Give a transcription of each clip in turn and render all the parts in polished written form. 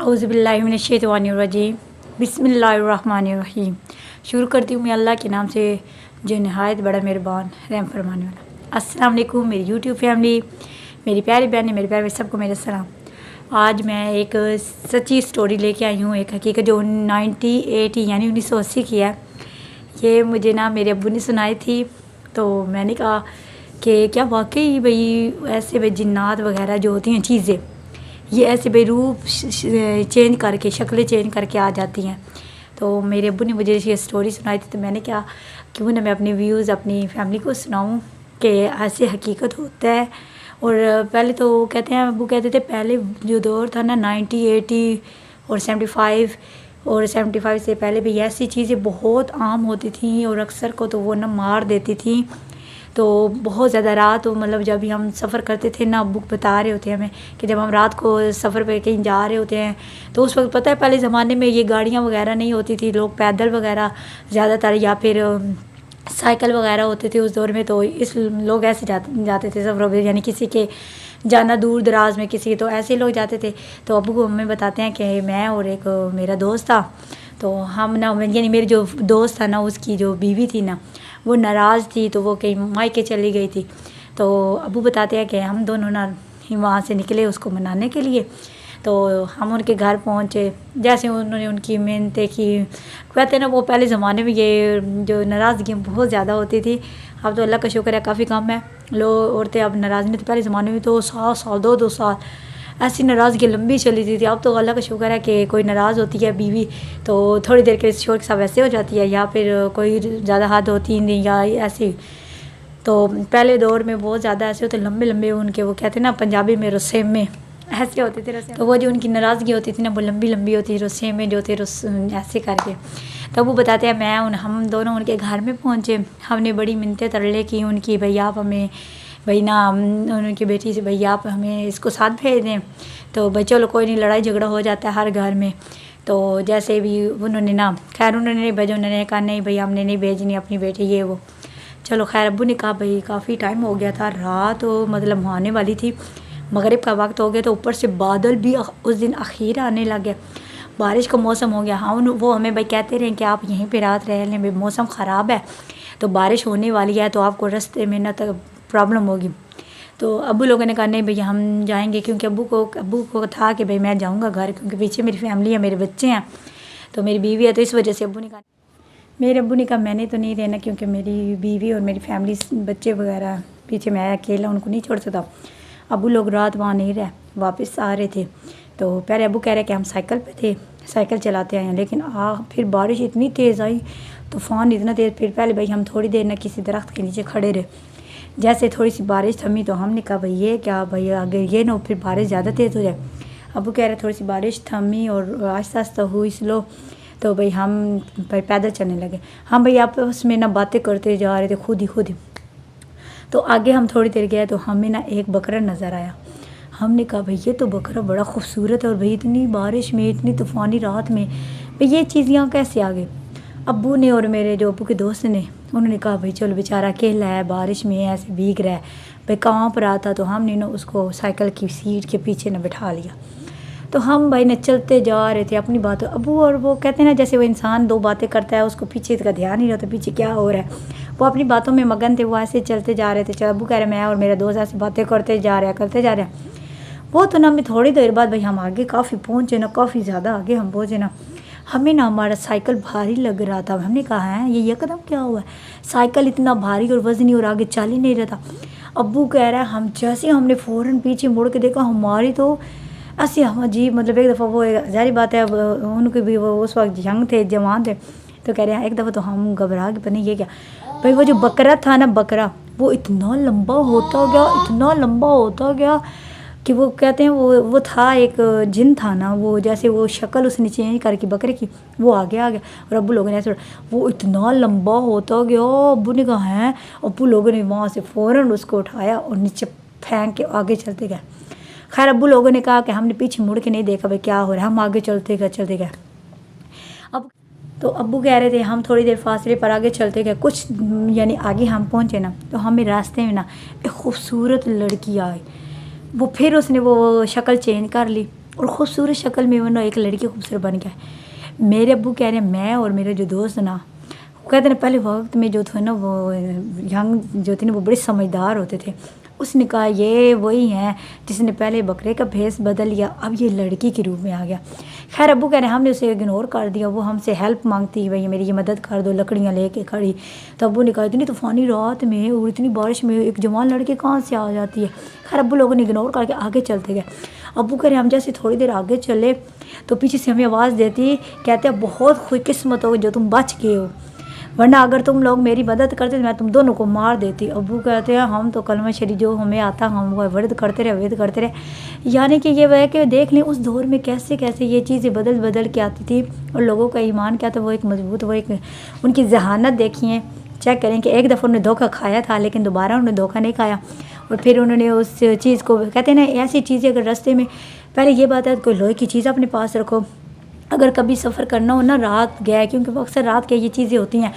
اعوذ باللہ من الشیطان الرجیم بسم اللہ الرحمن الرحیم۔ شروع کرتی ہوں میں اللہ کے نام سے جو نہایت بڑا مہربان رحم فرمانے والا۔ السلام علیکم میری یوٹیوب فیملی، میری پیاری بہنیں، میرے پیارے سب کو میرا سلام۔ آج میں ایک سچی سٹوری لے کے آئی ہوں، ایک حقیقت جو 1980 یعنی 1980 کی ہے۔ یہ مجھے میرے ابو نے سنائی تھی، تو میں نے کہا کہ کیا واقعی بھئی ایسے جنات وغیرہ جو ہوتی ہیں چیزیں، یہ ایسے روپ چینج کر کے، شکلیں چینج کر کے آ جاتی ہیں۔ تو میرے ابو نے مجھے یہ سٹوری سنائی تھی، تو میں نے کہا کیوں نہ میں اپنے ویوز اپنی فیملی کو سناؤں کہ ایسے حقیقت ہوتا ہے۔ اور پہلے تو کہتے ہیں، ابو کہتے تھے پہلے جو دور تھا 90 80 اور 75 اور 75 سے پہلے بھی ایسی چیزیں بہت عام ہوتی تھیں، اور اکثر کو تو وہ مار دیتی تھیں۔ تو بہت زیادہ رات مطلب جب بھی ہم سفر کرتے تھے ابو بتا رہے ہوتے ہیں ہمیں کہ جب ہم رات کو سفر پہ کہیں جا رہے ہوتے ہیں، تو اس وقت پتہ ہے پہلے زمانے میں یہ گاڑیاں وغیرہ نہیں ہوتی تھی، لوگ پیدل وغیرہ زیادہ تر یا پھر سائیکل وغیرہ ہوتے تھے اس دور میں۔ تو لوگ ایسے جاتے تھے سفروں پہ، یعنی کسی کے جانا دور دراز میں کسی، تو ایسے لوگ جاتے تھے۔ تو ابو کو ہمیں بتاتے ہیں کہ میں اور ایک میرا دوست تھا، تو ہم یعنی میرے جو دوست تھا اس کی جو بیوی تھی وہ ناراض تھی، تو وہ کہیں مائکے چلی گئی تھی۔ تو ابو بتاتے ہیں کہ ہم دونوں وہاں سے نکلے اس کو منانے کے لیے۔ تو ہم ان کے گھر پہنچے، جیسے انہوں نے ان کی منتیں کی، کہتے ہیں وہ پہلے زمانے میں یہ جو ناراضگی بہت زیادہ ہوتی تھی، اب تو اللہ کا شکر ہے کافی کم ہے، لوگ عورتیں اب ناراض نہیں تھیں۔ پہلے زمانے میں تو 100 سال 2 سال ایسی ناراضگی لمبی چلی تھی۔ اب تو اللہ کا شکر ہے کہ کوئی ناراض ہوتی ہے بیوی تو تھوڑی دیر کے شوہر کے ساتھ ویسے ہو جاتی ہے، یا پھر کوئی زیادہ حد ہوتی نہیں یا ایسی۔ تو پہلے دور میں بہت زیادہ ایسے ہوتے لمبے لمبے، ان کے وہ کہتے ہیں پنجابی میں رسے میں ایسے ہوتے تھے، تو وہ جو ان کی ناراضگی ہوتی تھی وہ لمبی لمبی ہوتی تھی، رسے میں جو تھے ایسے کر کے۔ تو وہ بتاتے ہیں ہم دونوں ان کے گھر میں پہنچے، ہم نے بڑی منتیں ترلے کی ان کی، بھئی آپ ہمیں ان کی بیٹی سے بھئی آپ ہمیں اس کو ساتھ بھیج دیں۔ تو بھئی چلو کوئی نہیں، لڑائی جھگڑا ہو جاتا ہے ہر گھر میں۔ تو جیسے بھی انہوں نے خیر انہوں نے نہیں بھیجا، انہوں نے کہا نہیں بھئی ہم نے نہیں بھیجنی اپنی بیٹی یہ وہ۔ چلو خیر ابو نے کہا بھئی کافی ٹائم ہو گیا تھا، رات مطلب ہونے والی تھی، مغرب کا وقت ہو گیا، تو اوپر سے بادل بھی اس دن اخیر آنے لگ گیا، بارش کا موسم ہو گیا۔ وہ ہمیں بھئی کہتے رہے کہ آپ یہیں پہ رات رہ لیں، موسم خراب ہے تو بارش ہونے والی ہے، تو آپ کو رستے میں پرابلم ہوگی۔ تو ابو لوگوں نے کہا نہیں بھئی ہم جائیں گے، کیونکہ ابو کو تھا کہ بھئی میں جاؤں گا گھر، کیونکہ پیچھے میری فیملی ہے، میرے بچے ہیں، تو میری بیوی ہے، تو اس وجہ سے میرے ابو نے کہا میں نے تو نہیں رہنا، کیونکہ میری بیوی اور میری فیملی بچے وغیرہ پیچھے، میں اکیلا ان کو نہیں چھوڑ سکتا۔ ابو لوگ رات وہاں نہیں رہے، واپس آ رہے تھے۔ تو پہلے ابو کہہ رہے کہ ہم سائیکل پہ تھے، سائیکل چلاتے آئے ہیں، لیکن پھر بارش اتنی تیز آئی، طوفان اتنا تیز، پھر پہلے بھئی ہم تھوڑی دیر کسی درخت کے نیچے کھڑے رہے۔ جیسے تھوڑی سی بارش تھمی تو ہم نے کہا بھئی یہ کیا، بھئی اگر یہ نہ پھر بارش زیادہ تیز ہو جائے۔ ابو کہہ رہے تھوڑی سی بارش تھمی اور آہستہ آہستہ ہوئی سلو، تو بھئی ہم پیدل چلنے لگے۔ ہم بھئی آپس میں باتیں کرتے جا رہے تھے خود ہی۔ تو آگے ہم تھوڑی دیر گئے تو ہمیں ایک بکرا نظر آیا۔ ہم نے کہا بھئی یہ تو بکرا بڑا خوبصورت ہے، اور بھئی اتنی بارش میں اتنی طوفانی رات میں بھئی یہ چیز یہاں کیسے آ گئی۔ ابو نے اور میرے جو ابو کے دوست نے انہوں نے کہا بھئی چلو بیچارہ اکیلا ہے، بارش میں ایسے بھیگ رہا ہے، بھئی کانپ رہا تھا، تو ہم نے اس کو سائیکل کی سیٹ کے پیچھے بٹھا لیا۔ تو ہم بھائی چلتے جا رہے تھے اپنی باتوں، ابو اور وہ کہتے ہیں جیسے وہ انسان دو باتیں کرتا ہے، اس کو پیچھے کا دھیان نہیں رہتا پیچھے کیا ہو رہا ہے، وہ اپنی باتوں میں مگن تھے، وہ ایسے چلتے جا رہے تھے۔ ابو کہہ رہے میں اور میرا دوست ایسے باتیں کرتے جا رہے ہیں۔ وہ تو ہمیں تھوڑی دیر بعد بھائی ہم آگے کافی پہنچے کافی زیادہ آگے ہم پہنچے ہمیں ہمارا سائیکل بھاری لگ رہا تھا۔ ہم نے کہا ہے یہ قدم کیا ہوا ہے، سائیکل اتنا بھاری اور وزنی اور آگے چل ہی نہیں رہا تھا۔ ابو کہہ رہا ہے ہم جیسے ہم نے فوراً پیچھے مڑ کے دیکھا، ہماری تو ایسے ہم عجیب مطلب ایک دفعہ وہ ظاہری بات ہے ان کے بھی وہ اس وقت ینگ تھے، جوان تھے، تو کہہ رہے ہیں ایک دفعہ تو ہم گھبرا کے پتہ نہیں یہ کیا بھائی، وہ جو بکرا تھا بکرا وہ اتنا لمبا ہوتا گیا کہ وہ کہتے ہیں وہ تھا ایک جن تھا وہ جیسے وہ شکل اس نے چینج کر کے بکرے کی وہ آگے آ گیا، اور ابو لوگوں نے ایسے وہ اتنا لمبا ہوتا گیا۔ ابو نے کہا ہے، ابو لوگوں نے وہاں سے فوراً اس کو اٹھایا اور نیچے پھینک کے آگے چلتے گئے۔ خیر ابو لوگوں نے کہا کہ ہم نے پیچھے مڑ کے نہیں دیکھا بھائی کیا ہو رہا ہے، ہم آگے چلتے گئے۔ تو ابو کہہ رہے تھے ہم تھوڑی دیر فاصلے پر آگے چلتے گئے، کچھ یعنی آگے ہم پہنچے تو ہمیں راستے میں ایک خوبصورت لڑکی آئی، وہ پھر اس نے وہ شکل چینج کر لی، اور خوبصورت شکل میں ورنہ ایک لڑکی خوبصورت بن گیا ہے۔ میرے ابو کہہ رہے ہیں میں اور میرے جو دوست نا کہتے ہیں پہلے وقت میں جو تھے نا وہ ینگ جو تھے نا وہ بڑے سمجھدار ہوتے تھے۔ اس نے کہا یہ وہی ہیں جس نے پہلے بکرے کا بھیس بدل لیا اب یہ لڑکی کے روپ میں آ گیا۔ خیر ابو کہہ رہے ہیں ہم نے اسے اگنور کر دیا، وہ ہم سے ہیلپ مانگتی بھائی میری یہ مدد کر دو، لکڑیاں لے کے کھڑی۔ تو ابو نے کہا اتنی طوفانی رات میں اور اتنی بارش میں ایک جوان لڑکی کہاں سے آ جاتی ہے۔ خیر ابو لوگوں نے اگنور کر کے آگے چلتے گئے۔ ابو کہہ رہے ہیں ہم جیسے تھوڑی دیر آگے چلے تو پیچھے سے ہمیں آواز دیتی، کہتے ہیں بہت خوش قسمت ہو جو تم بچ گئے ہو، ورنہ اگر تم لوگ میری مدد کرتے تو میں تم دونوں کو مار دیتی۔ ابو کہتے ہیں ہم تو کلمہ شریف جو ہمیں آتا ہم وہ ورد کرتے رہے۔ یعنی کہ یہ وہ ہے کہ دیکھ لیں اس دور میں کیسے کیسے یہ چیزیں بدل کے آتی تھی اور لوگوں کا ایمان کیا تھا، وہ ایک مضبوط، وہ ایک ان کی ذہانت دیکھیے، چیک کریں کہ ایک دفعہ انہوں نے دھوکہ کھایا تھا لیکن دوبارہ انہوں نے دھوکہ نہیں کھایا، اور پھر انہوں نے اس چیز کو کہتے ہیں نا ایسی چیزیں اگر راستے میں پہلے یہ بات ہے کوئی لوہے کی چیز اپنے پاس رکھو، اگر کبھی سفر کرنا ہو نا رات گیا کیونکہ وہ اکثر رات کے یہ چیزیں ہوتی ہیں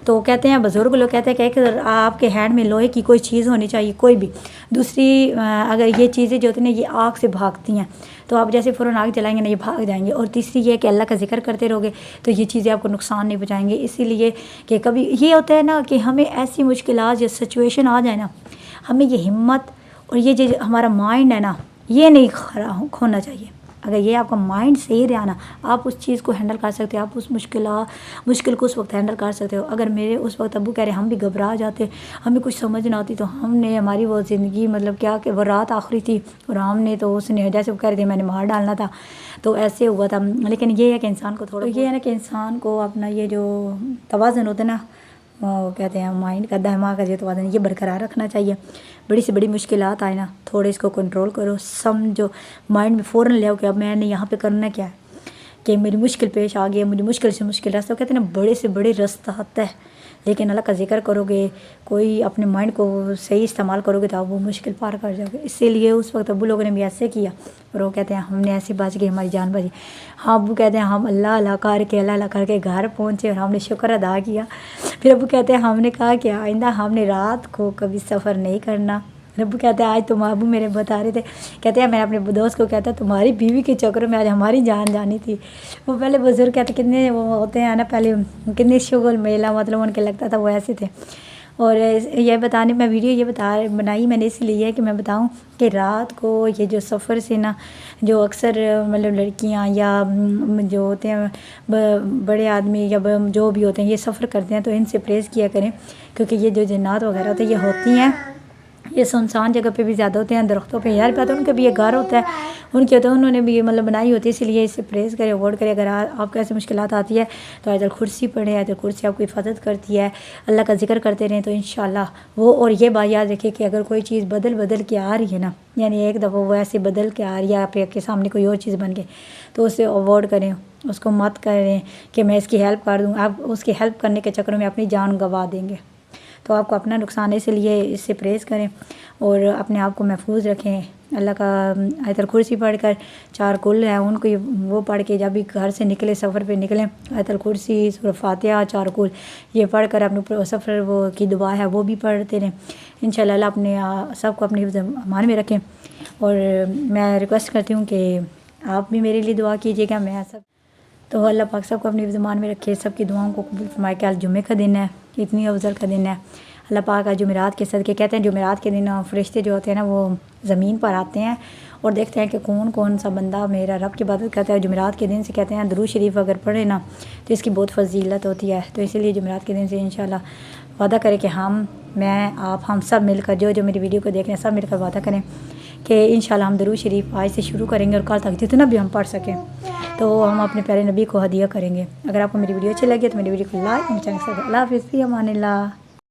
تو کہتے ہیں بزرگ لوگ کہتے ہیں کہ آپ کے ہینڈ میں لوہے کی کوئی چیز ہونی چاہیے کوئی بھی۔ دوسری اگر یہ چیزیں جو ہوتی ہیں یہ آگ سے بھاگتی ہیں تو آپ جیسے فوراً آگ جلائیں گے نا یہ بھاگ جائیں گے، اور تیسری یہ کہ اللہ کا ذکر کرتے رہو گے تو یہ چیزیں آپ کو نقصان نہیں پہنچائیں گے۔ اسی لیے کہ کبھی یہ ہوتا ہے نا کہ ہمیں ایسی مشکلات یا سچویشن آ جائے نا ہمیں یہ ہمت اور یہ جو ہمارا مائنڈ ہے نا یہ نہیں کھونا چاہیے۔ اگر یہ آپ کا مائنڈ صحیح رہا نا آپ اس چیز کو ہینڈل کر سکتے ہو، آپ اس مشکل کو اس وقت ہینڈل کر سکتے ہو۔ اگر میرے اس وقت ابو کہہ رہے ہم بھی گھبرا جاتے، ہمیں کچھ سمجھ نہ آتی تو ہم نے ہماری وہ زندگی مطلب کیا کہ وہ رات آخری تھی اور ہم نے تو اس نے جیسے وہ کہہ رہے تھے میں نے مار ڈالنا تھا تو ایسے ہوا تھا۔ لیکن یہ ہے کہ انسان کو تھوڑا یہ ہے نا کہ انسان کو اپنا یہ جو توازن ہوتا ہے نا وہ کہتے ہیں مائنڈ کا دماغ کا جو توازن یہ برقرار رکھنا چاہیے۔ بڑی سے بڑی مشکلات آئے نا تھوڑے اس کو کنٹرول کرو، سمجھو مائنڈ میں فوراً لے آؤ کہ اب میں نے یہاں پہ کرنا کیا ہے کہ میری مشکل پیش آ گئی ہے، مجھے مشکل سے مشکل راستہ کہتے ہیں نا بڑے سے بڑے راستہ آتا ہے لیکن اللہ کا ذکر کرو گے کوئی اپنے مائنڈ کو صحیح استعمال کرو گے تو آپ وہ مشکل پار کر جاؤ گے۔ اسی لیے اس وقت ابو لوگوں نے بھی ایسے کیا اور وہ کہتے ہیں ہم نے ایسے بچ گئی ہماری جان بچی۔ ہاں ابو کہتے ہیں ہم اللہ کر کے گھر پہنچے اور ہم نے شکر ادا کیا۔ پھر ابو کہتے ہیں ہم نے کہا کہ آئندہ ہم نے رات کو کبھی سفر نہیں کرنا۔ ابو کہتے ہیں آج تم ابو میرے بتا رہے تھے کہتے ہیں میں اپنے دوست کو کہتا تمہاری بیوی کے چکروں میں آج ہماری جان جانی تھی۔ وہ پہلے بزرگ کہتے کتنے وہ ہوتے ہیں نا پہلے کتنے شغل میلہ مطلب ان کے لگتا تھا وہ ایسے تھے۔ اور یہ بتانے میں ویڈیو یہ بنائی میں نے اس لیے کہ میں بتاؤں کہ رات کو یہ جو سفر سے نا جو اکثر مطلب لڑکیاں یا جو ہوتے ہیں بڑے آدمی یا جو بھی ہوتے ہیں یہ سفر کرتے ہیں تو ان سے پرہیز کیا کریں کیونکہ یہ جو جنات وغیرہ ہوتے ہیں یہ ہوتی ہیں یہ سنسان جگہ پہ بھی زیادہ ہوتے ہیں، درختوں پہ یار پتہ ان کا بھی یہ گھر ہوتا ہے ان کے ہوتے ہیں انہوں نے بھی مطلب بنائی ہوتی ہے، اس لیے اس سے پرہیز کرے اوائڈ کرے۔ اگر آپ کو ایسی مشکلات آتی ہے تو آیت الکرسی پڑھیں، آیت الکرسی آپ کو حفاظت کرتی ہے، اللہ کا ذکر کرتے رہیں تو انشاءاللہ وہ۔ اور یہ بات یاد رکھے کہ اگر کوئی چیز بدل کے آ رہی ہے نا یعنی ایک دفعہ وہ ایسے بدل کے آ رہی ہے آپ کے سامنے کوئی اور چیز بن کے تو اسے اوائڈ کریں، اس کو مت کریں کہ میں اس کی ہیلپ کر دوں، آپ اس کی ہیلپ کرنے کے چکر میں اپنی جان گنوا دیں گے تو آپ کو اپنا نقصان ہے۔ اس لیے اس سے پرہیز کریں اور اپنے آپ کو محفوظ رکھیں۔ اللہ کا آیت الکرسی پڑھ کر 4 کل ہیں ان کو وہ پڑھ کے جب بھی گھر سے نکلے سفر پہ نکلیں آیت الکرسی سورہ فاتحہ 4 کل یہ پڑھ کر اپنے سفر وہ کی دعا ہے وہ بھی پڑھتے رہیں۔ انشاءاللہ اللہ اپنے سب کو اپنے حفظ امان میں رکھیں اور میں ریکویسٹ کرتی ہوں کہ آپ بھی میرے لیے دعا کیجیے گا۔ میں سب تو اللہ پاک سب کو اپنے حفظ امان میں رکھے، سب کی دعاؤں کو قبول فرمائے کہ آج جمعے کا دن ہے، اتنی افضل کا دن ہے۔ اللہ پاک آج جمعرات کے صدقے کہتے ہیں جمعرات کے دن فرشتے جو ہوتے ہیں نا وہ زمین پر آتے ہیں اور دیکھتے ہیں کہ کون سا بندہ میرا رب کی عبادت کرتا ہے۔ جمعرات کے دن سے کہتے ہیں درود شریف اگر پڑھے نا تو اس کی بہت فضیلت ہوتی ہے، تو اسی لیے جمعرات کے دن سے انشاءاللہ وعدہ کریں کہ میں آپ ہم سب مل کر جو میری ویڈیو کو دیکھ رہے ہیں سب مل کر وعدہ کریں کہ انشاءاللہ ہم درود شریف آج سے شروع کریں گے اور کل تک جتنا بھی ہم پڑھ سکیں تو ہم اپنے پیارے نبی کو ہدیہ کریں گے۔ اگر آپ کو میری ویڈیو اچھی لگی تو میری ویڈیو کو لائک چینل سے اللہ حافظ، فی امان اللہ۔